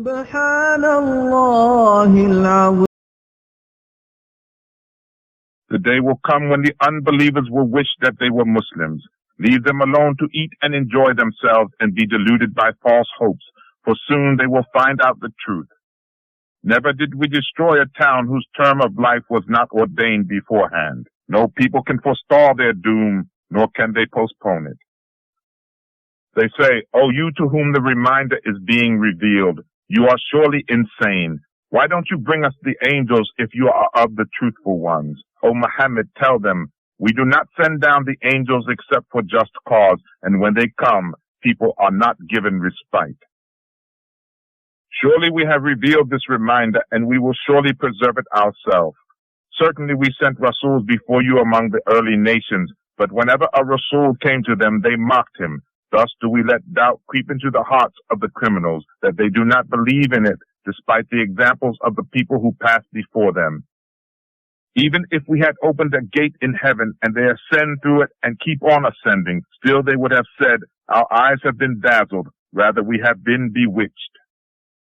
سبحان الله العظيم. The day will come when the unbelievers will wish that they were Muslims. Leave them alone to eat and enjoy themselves and be deluded by false hopes, for soon they will find out the truth. Never did we destroy a town whose term of life was not ordained beforehand. No people can forestall their doom, nor can they postpone it. They say, "O you to whom the reminder is being revealed, you are surely insane. Why don't you bring us the angels if you are of the truthful ones?" O Muhammad, tell them, we do not send down the angels except for just cause, and when they come, people are not given respite. Surely we have revealed this reminder, and we will surely preserve it ourselves. Certainly we sent Rasuls before you among the early nations, but whenever a Rasul came to them, they mocked him. Thus do we let doubt creep into the hearts of the criminals, that they do not believe in it, despite the examples of the people who passed before them. Even if we had opened a gate in heaven, and they ascend through it and keep on ascending, still they would have said, "Our eyes have been dazzled, rather we have been bewitched."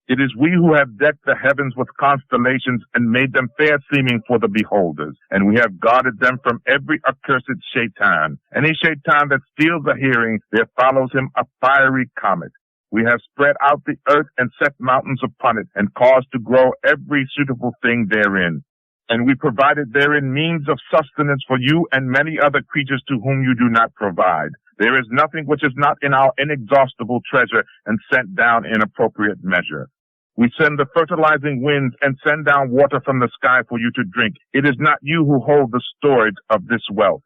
It is we who have decked the heavens with constellations and made them fair-seeming for the beholders, and we have guarded them from every accursed shaitan. Any shaitan that steals a hearing, there follows him a fiery comet. We have spread out the earth and set mountains upon it, and caused to grow every suitable thing therein. And we provided therein means of sustenance for you and many other creatures to whom you do not provide. There is nothing which is not in our inexhaustible treasure and sent down in appropriate measure. We send the fertilizing winds and send down water from the sky for you to drink. It is not you who hold the storage of this wealth.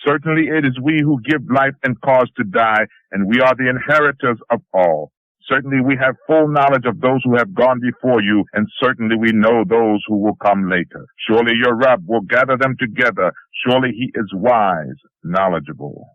Certainly it is we who give life and cause to die, and we are the inheritors of all. Certainly we have full knowledge of those who have gone before you, and certainly we know those who will come later. Surely your Rabb will gather them together. Surely he is wise, knowledgeable.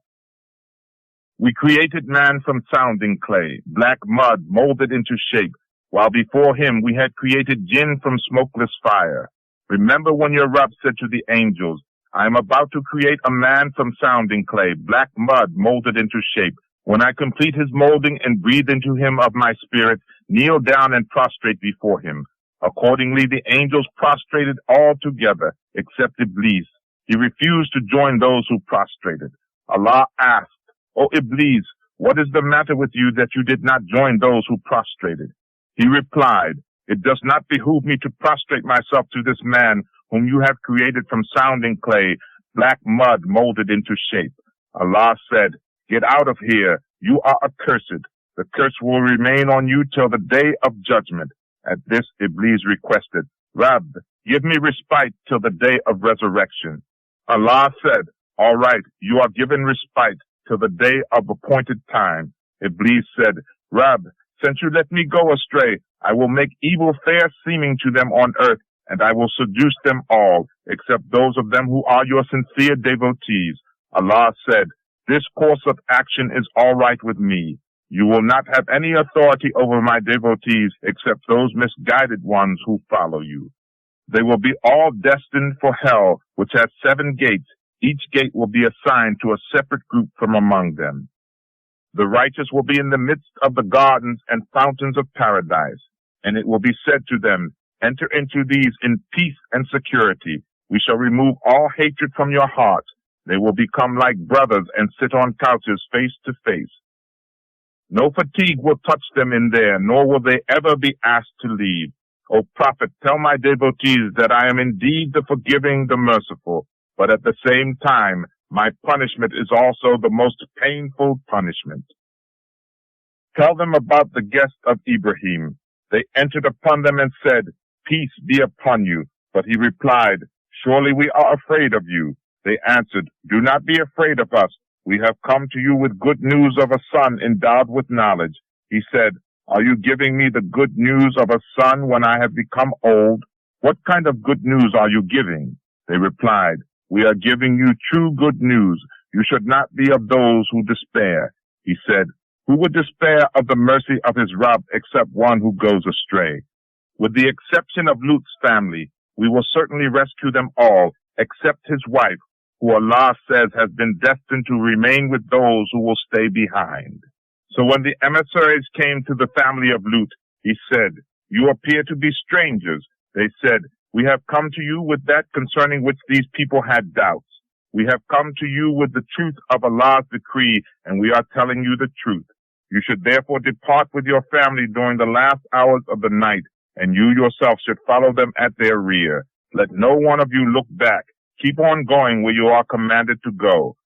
We created man from sounding clay, black mud molded into shape, while before him we had created jinn from smokeless fire. Remember when your Rabb said to the angels, "I am about to create a man from sounding clay, black mud molded into shape. When I complete his molding and breathe into him of my spirit, kneel down and prostrate before him." Accordingly, the angels prostrated all together, except Iblis. He refused to join those who prostrated. Allah asked, "O Iblis, what is the matter with you that you did not join those who prostrated?" He replied, "It does not behoove me to prostrate myself to this man whom you have created from sounding clay, black mud molded into shape." Allah said, "Get out of here. You are accursed. The curse will remain on you till the day of judgment." At this, Iblis requested, "Rabb, give me respite till the day of resurrection." Allah said, "All right, you are given respite till the day of appointed time." Iblis said, "Rabb, since you let me go astray, I will make evil fair seeming to them on earth, and I will seduce them all, except those of them who are your sincere devotees." Allah said, "This course of action is all right with me. You will not have any authority over my devotees except those misguided ones who follow you. They will be all destined for hell, which has 7 gates. Each gate will be assigned to a separate group from among them. The righteous will be in the midst of the gardens and fountains of paradise, and it will be said to them, 'Enter into these in peace and security. We shall remove all hatred from your hearts. They will become like brothers and sit on couches face to face. No fatigue will touch them in there, nor will they ever be asked to leave. O Prophet, tell my devotees that I am indeed the forgiving, the merciful, but at the same time, my punishment is also the most painful punishment." Tell them about the guests of Ibrahim. They entered upon them and said, "Peace be upon you." But he replied, "Surely we are afraid of you." They answered, "Do not be afraid of us. We have come to you with good news of a son endowed with knowledge." He said, "Are you giving me the good news of a son when I have become old? What kind of good news are you giving?" They replied, "We are giving you true good news. You should not be of those who despair." He said, "Who would despair of the mercy of his Rabb except one who goes astray? With the exception of Lut's family, we will certainly rescue them all, except his wife, who Allah says has been destined to remain with those who will stay behind." So when the emissaries came to the family of Lut, He said, "You appear to be strangers." They said, "We have come to you with that concerning which these people had doubts. We have come to you with the truth of Allah's decree, and we are telling you the truth. You should therefore depart with your family during the last hours of the night, and you yourself should follow them at their rear. Let no one of you look back. Keep on going where you are commanded to go."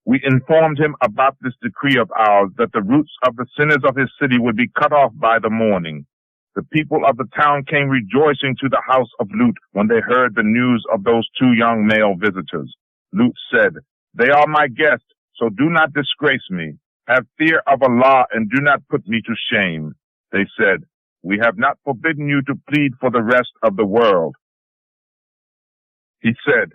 We informed him about this decree of ours, that the roots of the sinners of his city would be cut off by the morning. The people of the town came rejoicing to the house of Lut when they heard the news of those two young male visitors. Lut said, "They are my guests, so do not disgrace me. Have fear of Allah and do not put me to shame." They said, "We have not forbidden you to plead for the rest of the world." He said,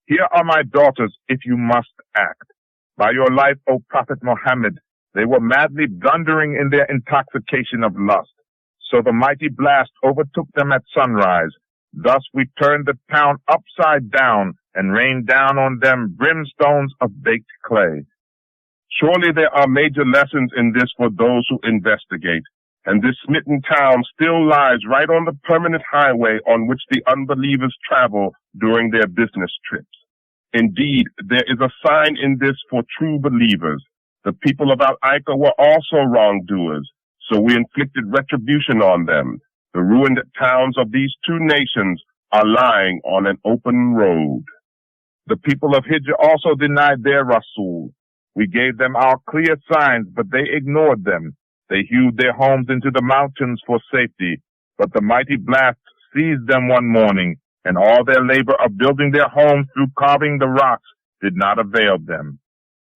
"Here are my daughters if you must act. By your life, O Prophet Muhammad, they were madly blundering in their intoxication of lust. So the mighty blast overtook them at sunrise. Thus we turned the town upside down and rained down on them brimstones of baked clay." Surely there are major lessons in this for those who investigate. And this smitten town still lies right on the permanent highway on which the unbelievers travel during their business trips. Indeed, there is a sign in this for true believers. The people of Al-Aika were also wrongdoers, so we inflicted retribution on them. The ruined towns of these two nations are lying on an open road. The people of Hijr also denied their Rasul. We gave them our clear signs, but they ignored them. They hewed their homes into the mountains for safety, but the mighty blast seized them one morning, and all their labor of building their homes through carving the rocks did not avail them.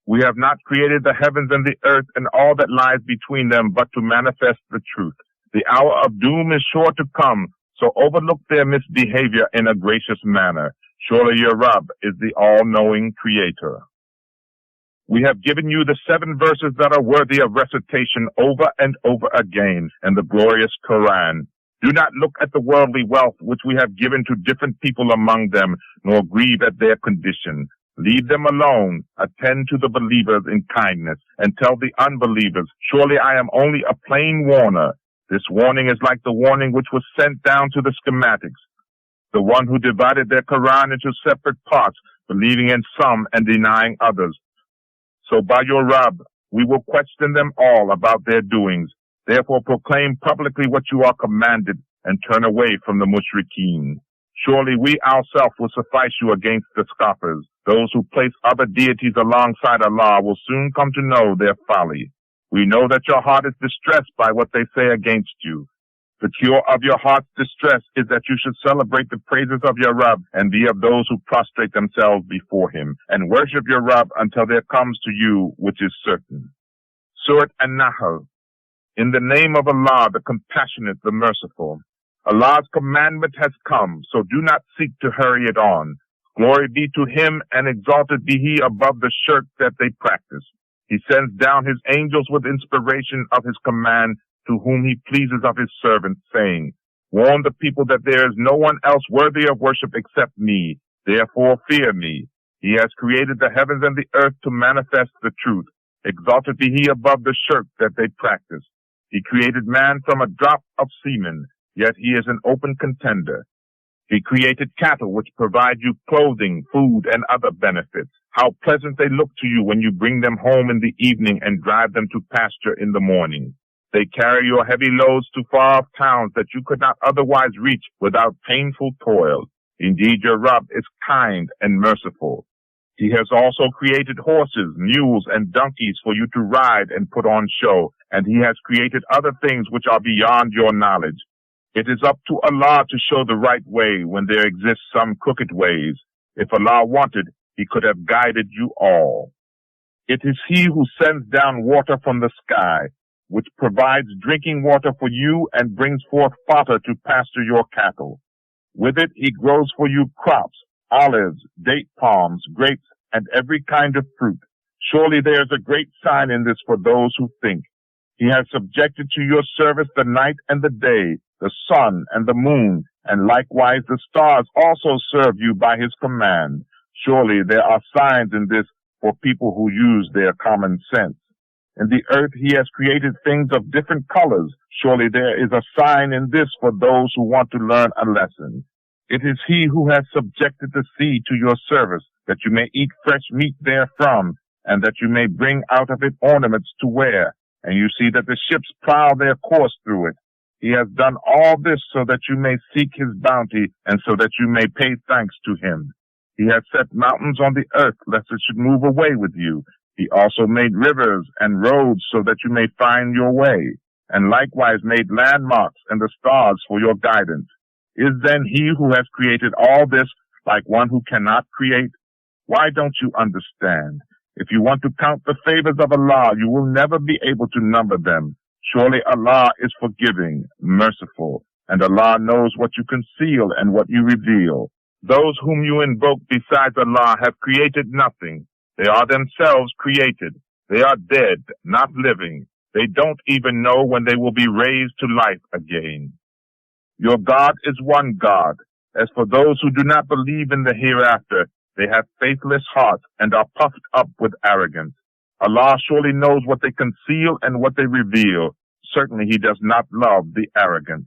We have not created the heavens and the earth and all that lies between them, but to manifest the truth. The hour of doom is sure to come, so overlook their misbehavior in a gracious manner. Surely your Rabb is the all-knowing Creator. We have given you the 7 verses that are worthy of recitation over and over again in the glorious Quran. Do not look at the worldly wealth which we have given to different people among them, nor grieve at their condition. Leave them alone, attend to the believers in kindness, and tell the unbelievers, surely I am only a plain warner. This warning is like the warning which was sent down to the schematics. The one who divided their Quran into separate parts, believing in some and denying others. So by your Rabb, we will question them all about their doings. Therefore proclaim publicly what you are commanded and turn away from the mushrikeen. Surely we ourselves will suffice you against the scoffers. Those who place other deities alongside Allah will soon come to know their folly. We know that your heart is distressed by what they say against you. The cure of your heart's distress is that you should celebrate the praises of your Rabb and be of those who prostrate themselves before him, and worship your Rabb until there comes to you which is certain. Surat An-Nahl. In the name of Allah, the Compassionate, the Merciful. Allah's commandment has come, so do not seek to hurry it on. Glory be to him, and exalted be he above the shirk that they practice. He sends down his angels with inspiration of his command to whom he pleases of his servants, saying, "Warn the people that there is no one else worthy of worship except me. Therefore fear me. He has created the heavens and the earth to manifest the truth. Exalted be he above the shirk that they practice. He created man from a drop of semen, yet he is an open contender. He created cattle which provide you clothing, food, and other benefits. How pleasant they look to you when you bring them home in the evening and drive them to pasture in the morning. They carry your heavy loads to far-off towns that you could not otherwise reach without painful toil. Indeed, your Rabb is kind and merciful. He has also created horses, mules, and donkeys for you to ride and put on show, and he has created other things which are beyond your knowledge. It is up to Allah to show the right way when there exist some crooked ways. If Allah wanted, he could have guided you all. It is he who sends down water from the sky, which provides drinking water for you and brings forth fodder to pasture your cattle. With it he grows for you crops, olives, date palms, grapes, and every kind of fruit. Surely there is a great sign in this for those who think. He has subjected to your service the night and the day, the sun and the moon, and likewise the stars also serve you by his command. Surely there are signs in this for people who use their common sense. In the earth he has created things of different colors. Surely there is a sign in this for those who want to learn a lesson. It is he who has subjected the sea to your service, that you may eat fresh meat therefrom, and that you may bring out of it ornaments to wear. And you see that the ships plow their course through it. He has done all this so that you may seek his bounty, and so that you may pay thanks to him. He has set mountains on the earth, lest it should move away with you. He also made rivers and roads so that you may find your way, and likewise made landmarks and the stars for your guidance. Is then he who has created all this like one who cannot create? Why don't you understand? If you want to count the favors of Allah, you will never be able to number them. Surely Allah is forgiving, merciful, and Allah knows what you conceal and what you reveal. Those whom you invoke besides Allah have created nothing. They are themselves created. They are dead, not living. They don't even know when they will be raised to life again. Your God is one God. As for those who do not believe in the hereafter, they have faithless hearts and are puffed up with arrogance. Allah surely knows what they conceal and what they reveal. Certainly he does not love the arrogant.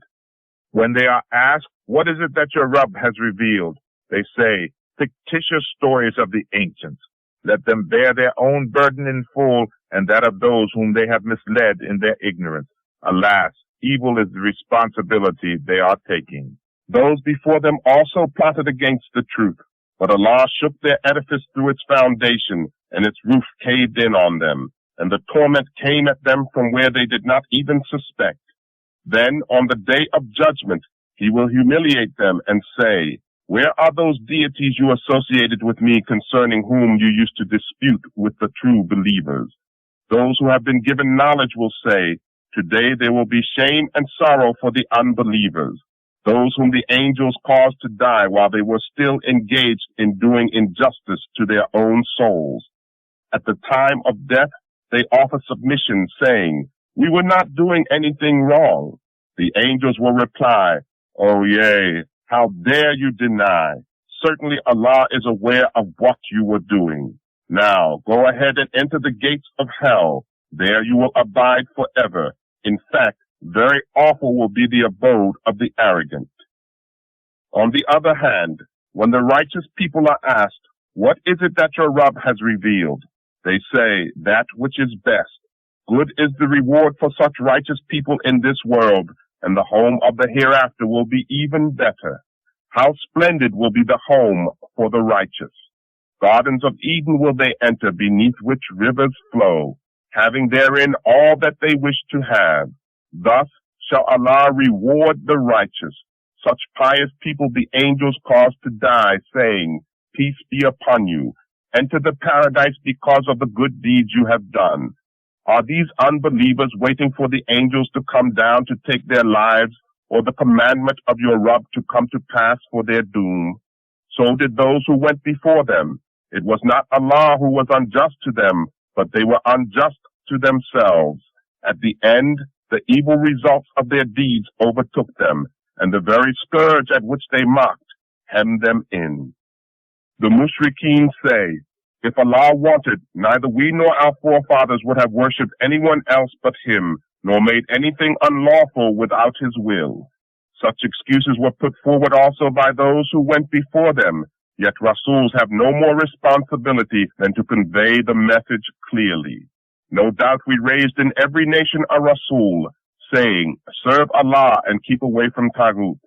When they are asked, what is it that your Rabb has revealed? They say, fictitious stories of the ancients. Let them bear their own burden in full, and that of those whom they have misled in their ignorance. Alas, evil is the responsibility they are taking. Those before them also plotted against the truth, but Allah shook their edifice through its foundation, and its roof caved in on them, and the torment came at them from where they did not even suspect. Then, on the day of judgment, he will humiliate them and say, where are those deities you associated with me concerning whom you used to dispute with the true believers? Those who have been given knowledge will say, today there will be shame and sorrow for the unbelievers, those whom the angels caused to die while they were still engaged in doing injustice to their own souls. At the time of death, they offer submission, saying, we were not doing anything wrong. The angels will reply, oh yea, how dare you deny? Certainly Allah is aware of what you were doing. Now go ahead and enter the gates of hell. There you will abide forever. In fact, very awful will be the abode of the arrogant. On the other hand, when the righteous people are asked, what is it that your Rabb has revealed? They say, that which is best. Good is the reward for such righteous people in this world, and the home of the hereafter will be even better. How splendid will be the home for the righteous. Gardens of Eden will they enter, beneath which rivers flow, having therein all that they wish to have. Thus shall Allah reward the righteous. Such pious people the angels cause to die, saying, peace be upon you. Enter the paradise because of the good deeds you have done. Are these unbelievers waiting for the angels to come down to take their lives, or the commandment of your Rabb to come to pass for their doom? So did those who went before them. It was not Allah who was unjust to them, but they were unjust to themselves. At the end, the evil results of their deeds overtook them, and the very scourge at which they mocked hemmed them in. The mushrikeen say, if Allah wanted, neither we nor our forefathers would have worshipped anyone else but him, nor made anything unlawful without his will. Such excuses were put forward also by those who went before them, yet Rasuls have no more responsibility than to convey the message clearly. No doubt we raised in every nation a Rasul, saying, serve Allah and keep away from Taghut.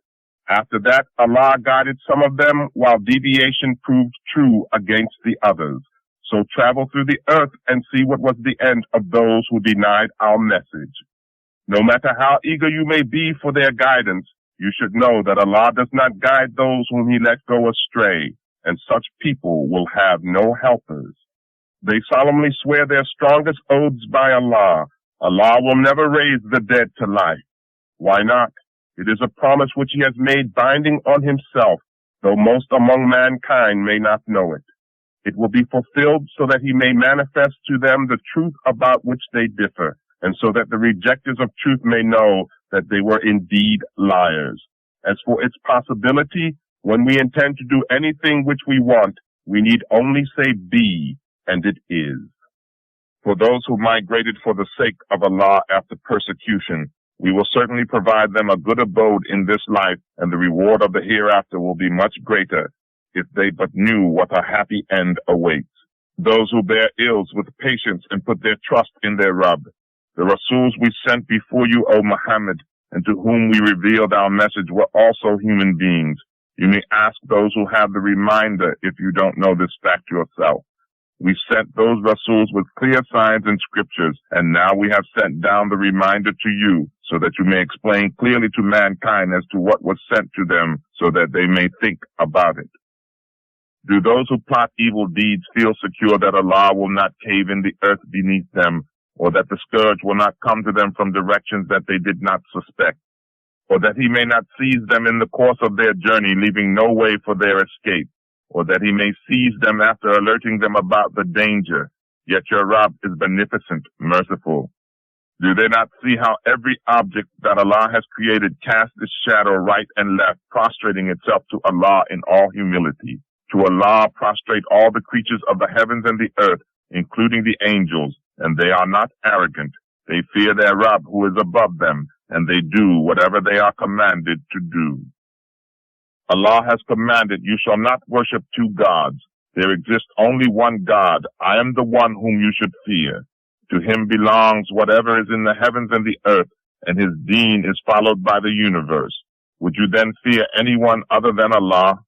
After that, Allah guided some of them, while deviation proved true against the others. So travel through the earth and see what was the end of those who denied our message. No matter how eager you may be for their guidance, you should know that Allah does not guide those whom he lets go astray, and such people will have no helpers. They solemnly swear their strongest oaths by Allah. Allah will never raise the dead to life. Why not? It is a promise which he has made binding on himself, though most among mankind may not know it. It will be fulfilled so that he may manifest to them the truth about which they differ, and so that the rejectors of truth may know that they were indeed liars. As for its possibility, when we intend to do anything which we want, we need only say be, and it is. For those who migrated for the sake of Allah after persecution, we will certainly provide them a good abode in this life, and the reward of the hereafter will be much greater if they but knew what a happy end awaits. Those who bear ills with patience and put their trust in their Rabb. The Rasuls we sent before you, O Muhammad, and to whom we revealed our message were also human beings. You may ask those who have the reminder if you don't know this fact yourself. We sent those Rasuls with clear signs and scriptures, and now we have sent down the reminder to you, so that you may explain clearly to mankind as to what was sent to them, so that they may think about it. Do those who plot evil deeds feel secure that Allah will not cave in the earth beneath them, or that the scourge will not come to them from directions that they did not suspect, or that he may not seize them in the course of their journey, leaving no way for their escape, or that he may seize them after alerting them about the danger? Yet your Rabb is beneficent, merciful. Do they not see how every object that Allah has created casts its shadow right and left, prostrating itself to Allah in all humility? To Allah prostrate all the creatures of the heavens and the earth, including the angels, and they are not arrogant. They fear their Rabb who is above them, and they do whatever they are commanded to do. Allah has commanded, you shall not worship two gods. There exists only one God. I am the one whom you should fear. To him belongs whatever is in the heavens and the earth, and his deen is followed by the universe. Would you then fear anyone other than Allah?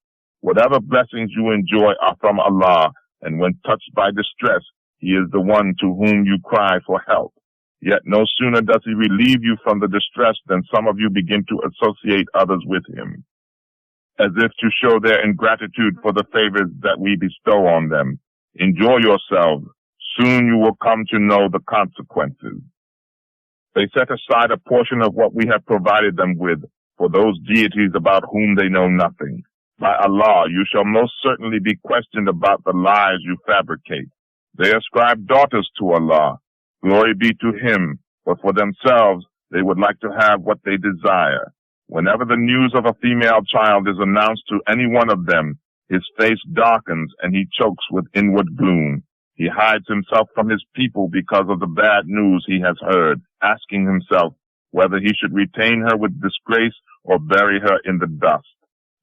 Whatever blessings you enjoy are from Allah, and when touched by distress, he is the one to whom you cry for help. Yet no sooner does he relieve you from the distress than some of you begin to associate others with him, as if to show their ingratitude for the favors that we bestow on them. Enjoy yourselves. Soon you will come to know the consequences. They set aside a portion of what we have provided them with for those deities about whom they know nothing. By Allah, you shall most certainly be questioned about the lies you fabricate. They ascribe daughters to Allah. Glory be to him, but for themselves they would like to have what they desire. Whenever the news of a female child is announced to any one of them, his face darkens and he chokes with inward gloom. He hides himself from his people because of the bad news he has heard, asking himself whether he should retain her with disgrace or bury her in the dust.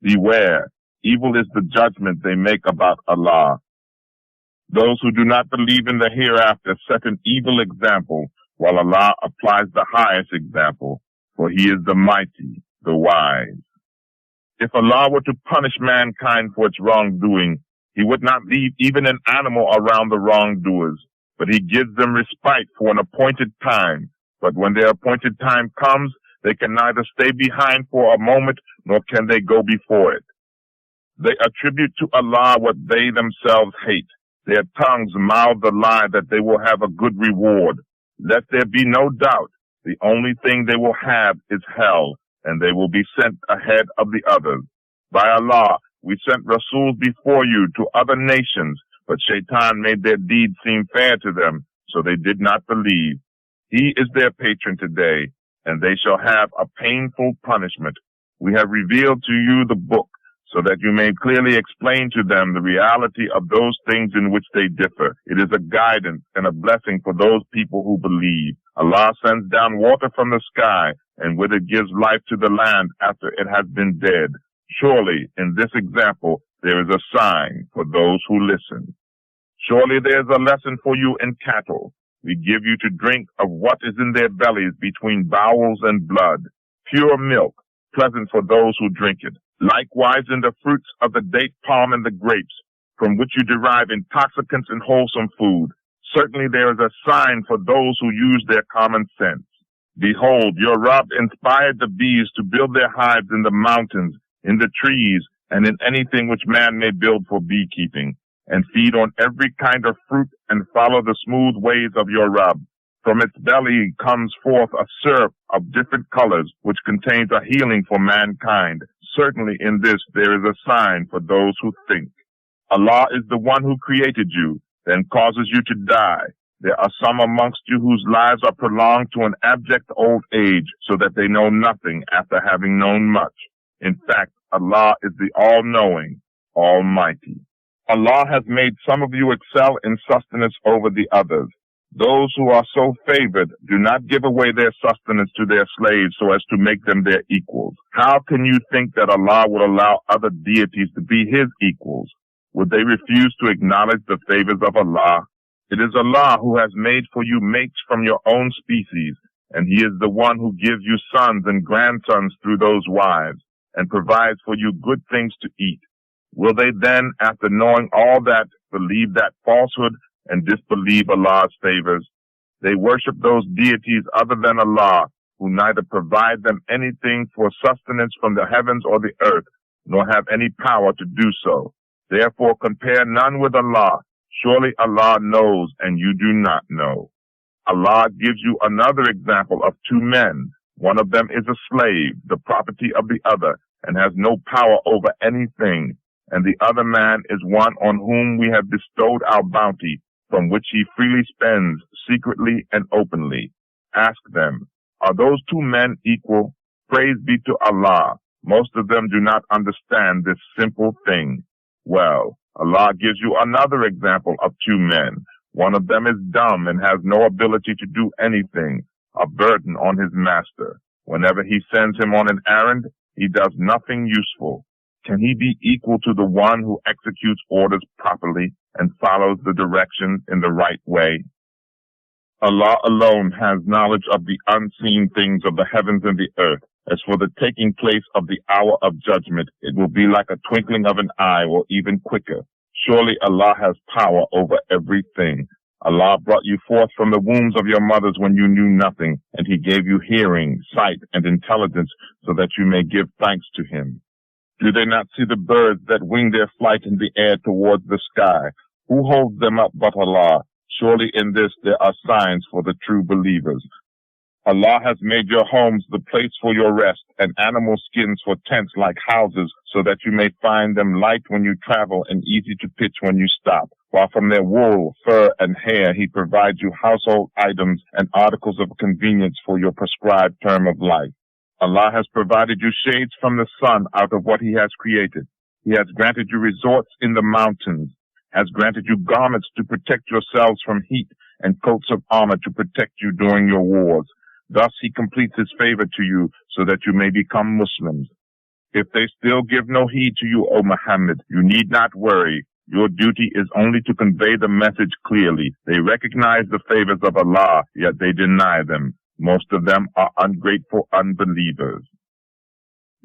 Beware, evil is the judgment they make about Allah. Those who do not believe in the hereafter set an evil example, while Allah applies the highest example, for he is the mighty, the wise. If Allah were to punish mankind for its wrongdoing, he would not leave even an animal around the wrongdoers, but he gives them respite for an appointed time. But when their appointed time comes, they can neither stay behind for a moment, nor can they go before it. They attribute to Allah what they themselves hate. Their tongues mouth the lie that they will have a good reward. Let there be no doubt, the only thing they will have is hell, and they will be sent ahead of the others. By Allah, we sent Rasuls before you to other nations, but Shaitan made their deeds seem fair to them, so they did not believe. He is their patron today, and they shall have a painful punishment. We have revealed to you the book, so that you may clearly explain to them the reality of those things in which they differ. It is a guidance and a blessing for those people who believe. Allah sends down water from the sky, and with it gives life to the land after it has been dead. Surely, in this example, there is a sign for those who listen. Surely there is a lesson for you in cattle. We give you to drink of what is in their bellies between bowels and blood, pure milk, pleasant for those who drink it. Likewise in the fruits of the date palm and the grapes, from which you derive intoxicants and wholesome food. Certainly there is a sign for those who use their common sense. Behold, your Rabb inspired the bees to build their hives in the mountains, in the trees, and in anything which man may build for beekeeping, and feed on every kind of fruit and follow the smooth ways of your Rabb. From its belly comes forth a syrup of different colors, which contains a healing for mankind. Certainly in this there is a sign for those who think. Allah is the one who created you, then causes you to die. There are some amongst you whose lives are prolonged to an abject old age, so that they know nothing after having known much. In fact, Allah is the all-knowing, almighty. Allah has made some of you excel in sustenance over the others. Those who are so favored do not give away their sustenance to their slaves so as to make them their equals. How can you think that Allah would allow other deities to be His equals? Would they refuse to acknowledge the favors of Allah? It is Allah who has made for you mates from your own species, and He is the one who gives you sons and grandsons through those wives, and provides for you good things to eat. Will they then, after knowing all that, believe that falsehood and disbelieve Allah's favors? They worship those deities other than Allah, who neither provide them anything for sustenance from the heavens or the earth, nor have any power to do so. Therefore compare none with Allah. Surely Allah knows and you do not know. Allah gives you another example of two men. One of them is a slave, the property of the other, and has no power over anything. And the other man is one on whom we have bestowed our bounty, from which he freely spends, secretly and openly. Ask them, are those two men equal? Praise be to Allah. Most of them do not understand this simple thing. Well, Allah gives you another example of two men. One of them is dumb and has no ability to do anything, a burden on his master. Whenever he sends him on an errand, he does nothing useful. Can he be equal to the one who executes orders properly and follows the directions in the right way? Allah alone has knowledge of the unseen things of the heavens and the earth. As for the taking place of the hour of judgment, it will be like a twinkling of an eye or even quicker. Surely Allah has power over everything. Allah brought you forth from the wombs of your mothers when you knew nothing, and He gave you hearing, sight, and intelligence so that you may give thanks to Him. Do they not see the birds that wing their flight in the air towards the sky? Who holds them up but Allah? Surely in this there are signs for the true believers. Allah has made your homes the place for your rest, and animal skins for tents like houses, so that you may find them light when you travel and easy to pitch when you stop. While from their wool, fur, and hair He provides you household items and articles of convenience for your prescribed term of life. Allah has provided you shades from the sun out of what He has created. He has granted you resorts in the mountains, has granted you garments to protect yourselves from heat, and coats of armor to protect you during your wars. Thus He completes His favor to you so that you may become Muslims. If they still give no heed to you, O Muhammad, you need not worry. Your duty is only to convey the message clearly. They recognize the favors of Allah, yet they deny them. Most of them are ungrateful unbelievers.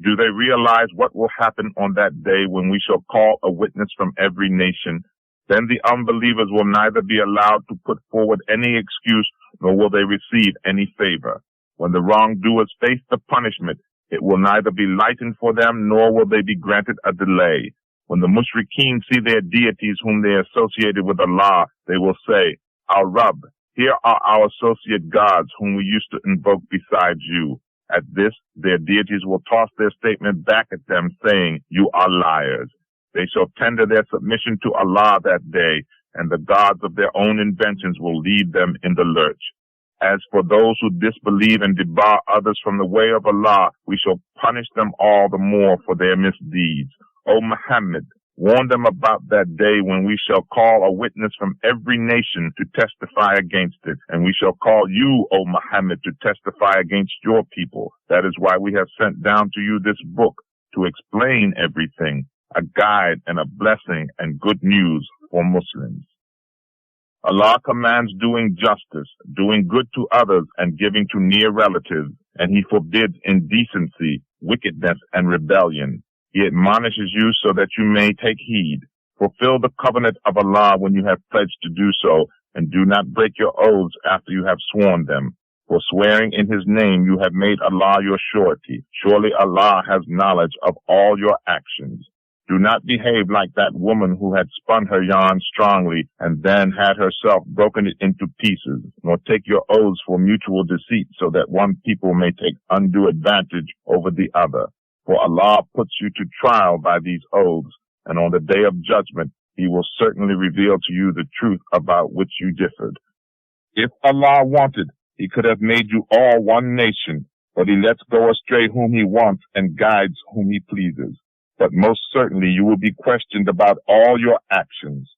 Do they realize what will happen on that day when we shall call a witness from every nation? Then the unbelievers will neither be allowed to put forward any excuse, nor will they receive any favor. When the wrongdoers face the punishment, it will neither be lightened for them, nor will they be granted a delay. When the mushrikeen see their deities whom they associated with Allah, they will say, Our Rabb, here are our associate gods whom we used to invoke besides you. At this, their deities will toss their statement back at them, saying, You are liars. They shall tender their submission to Allah that day, and the gods of their own inventions will lead them in the lurch. As for those who disbelieve and debar others from the way of Allah, we shall punish them all the more for their misdeeds. O Muhammad, warn them about that day when we shall call a witness from every nation to testify against it, and we shall call you, O Muhammad, to testify against your people. That is why we have sent down to you this book, to explain everything, a guide and a blessing and good news for Muslims. Allah commands doing justice, doing good to others, and giving to near relatives, and He forbids indecency, wickedness, and rebellion. He admonishes you so that you may take heed. Fulfill the covenant of Allah when you have pledged to do so, and do not break your oaths after you have sworn them. For swearing in His name you have made Allah your surety. Surely Allah has knowledge of all your actions. Do not behave like that woman who had spun her yarn strongly and then had herself broken it into pieces, nor take your oaths for mutual deceit so that one people may take undue advantage over the other. For Allah puts you to trial by these oaths, and on the day of judgment He will certainly reveal to you the truth about which you differed. If Allah wanted, He could have made you all one nation, but He lets go astray whom He wants and guides whom He pleases. But most certainly you will be questioned about all your actions.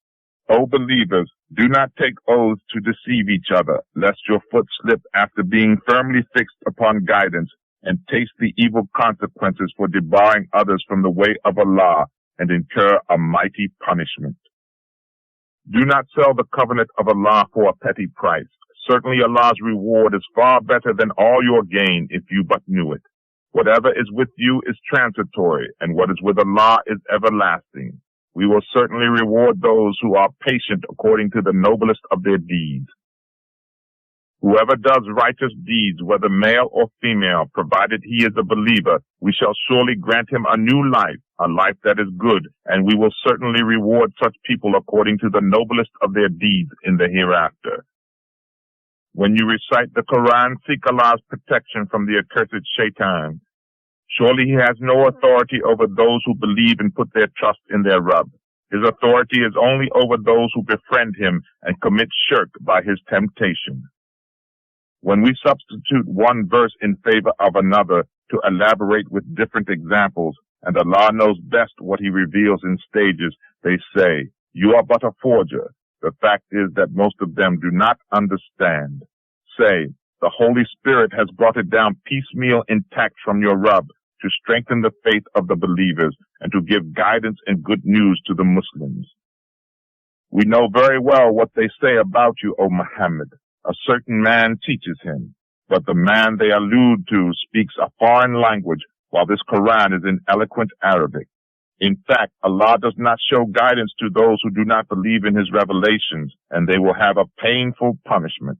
O believers, do not take oaths to deceive each other, lest your foot slip after being firmly fixed upon guidance, and taste the evil consequences for debarring others from the way of Allah, and incur a mighty punishment. Do not sell the covenant of Allah for a petty price. Certainly Allah's reward is far better than all your gain if you but knew it. Whatever is with you is transitory, and what is with Allah is everlasting. We will certainly reward those who are patient according to the noblest of their deeds. Whoever does righteous deeds, whether male or female, provided he is a believer, we shall surely grant him a new life, a life that is good, and we will certainly reward such people according to the noblest of their deeds in the hereafter. When you recite the Quran, seek Allah's protection from the accursed shaitan. Surely he has no authority over those who believe and put their trust in their Rabb. His authority is only over those who befriend him and commit shirk by his temptation. When we substitute one verse in favor of another to elaborate with different examples, and Allah knows best what he reveals in stages, they say, "You are but a forger." The fact is that most of them do not understand. Say, "The Holy Spirit has brought it down piecemeal intact from your Rabb to strengthen the faith of the believers and to give guidance and good news to the Muslims." We know very well what they say about you, O Muhammad. A certain man teaches him, but the man they allude to speaks a foreign language, while this Quran is in eloquent Arabic. In fact, Allah does not show guidance to those who do not believe in his revelations, and they will have a painful punishment.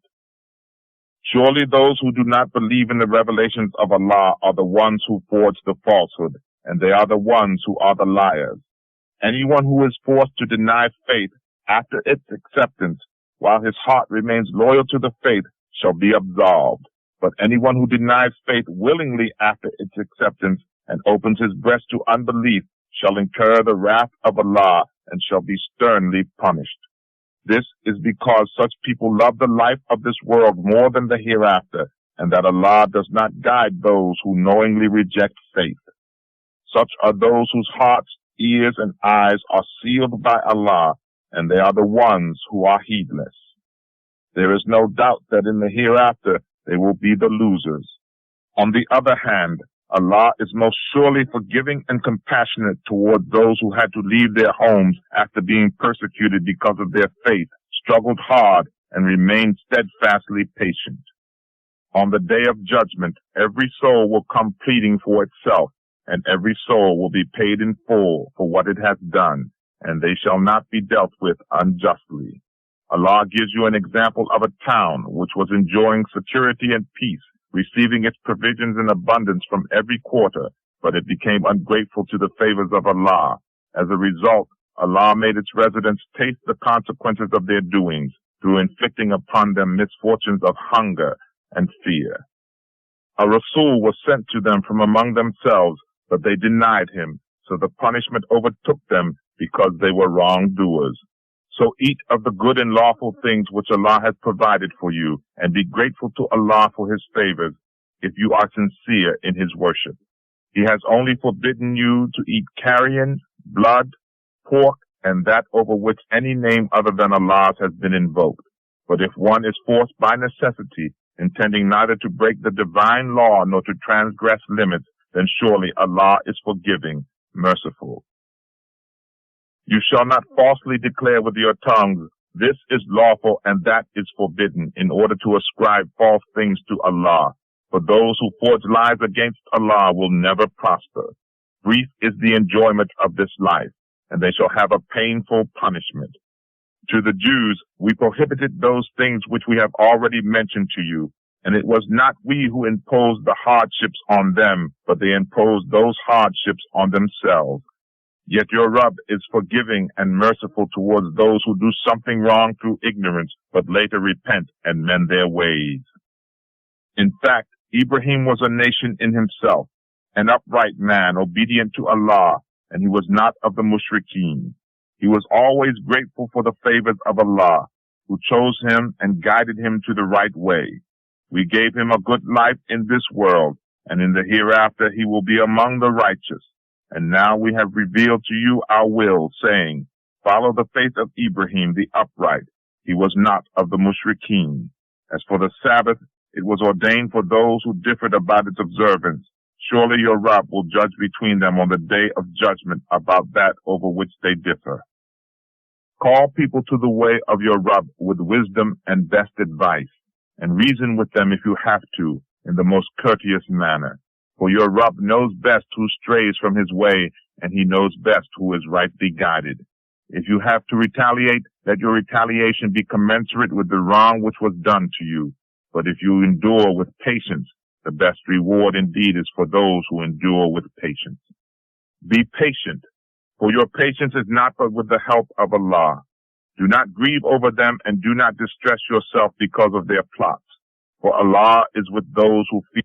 Surely those who do not believe in the revelations of Allah are the ones who forge the falsehood, and they are the ones who are the liars. Anyone who is forced to deny faith after its acceptance, while his heart remains loyal to the faith, shall be absolved. But anyone who denies faith willingly after its acceptance and opens his breast to unbelief shall incur the wrath of Allah and shall be sternly punished. This is because such people love the life of this world more than the hereafter, and that Allah does not guide those who knowingly reject faith. Such are those whose hearts, ears, and eyes are sealed by Allah, and they are the ones who are heedless. There is no doubt that in the hereafter they will be the losers. On the other hand, Allah is most surely forgiving and compassionate toward those who had to leave their homes after being persecuted because of their faith, struggled hard, and remained steadfastly patient. On the day of judgment, every soul will come pleading for itself, and every soul will be paid in full for what it has done, and they shall not be dealt with unjustly. Allah gives you an example of a town which was enjoying security and peace, receiving its provisions in abundance from every quarter, but it became ungrateful to the favors of Allah. As a result, Allah made its residents taste the consequences of their doings through inflicting upon them misfortunes of hunger and fear. A Rasul was sent to them from among themselves, but they denied him, so the punishment overtook them because they were wrongdoers. So eat of the good and lawful things which Allah has provided for you, and be grateful to Allah for his favors, if you are sincere in his worship. He has only forbidden you to eat carrion, blood, pork, and that over which any name other than Allah's has been invoked. But if one is forced by necessity, intending neither to break the divine law nor to transgress limits, then surely Allah is forgiving, merciful. You shall not falsely declare with your tongues, "This is lawful and that is forbidden," in order to ascribe false things to Allah. For those who forge lies against Allah will never prosper. Brief is the enjoyment of this life, and they shall have a painful punishment. To the Jews, we prohibited those things which we have already mentioned to you, and it was not we who imposed the hardships on them, but they imposed those hardships on themselves. Yet your Rabb is forgiving and merciful towards those who do something wrong through ignorance, but later repent and mend their ways. In fact, Ibrahim was a nation in himself, an upright man, obedient to Allah, and he was not of the mushrikeen. He was always grateful for the favors of Allah, who chose him and guided him to the right way. We gave him a good life in this world, and in the hereafter he will be among the righteous. And now we have revealed to you our will, saying, Follow the faith of Ibrahim the upright. He was not of the mushrikeen. As for the Sabbath, it was ordained for those who differed about its observance. Surely your Rabb will judge between them on the day of judgment about that over which they differ. Call people to the way of your Rabb with wisdom and best advice, and reason with them if you have to, in the most courteous manner. For your Rabb knows best who strays from his way, and he knows best who is rightly guided. If you have to retaliate, let your retaliation be commensurate with the wrong which was done to you. But if you endure with patience, the best reward indeed is for those who endure with patience. Be patient, for your patience is not but with the help of Allah. Do not grieve over them and do not distress yourself because of their plots. For Allah is with those who fear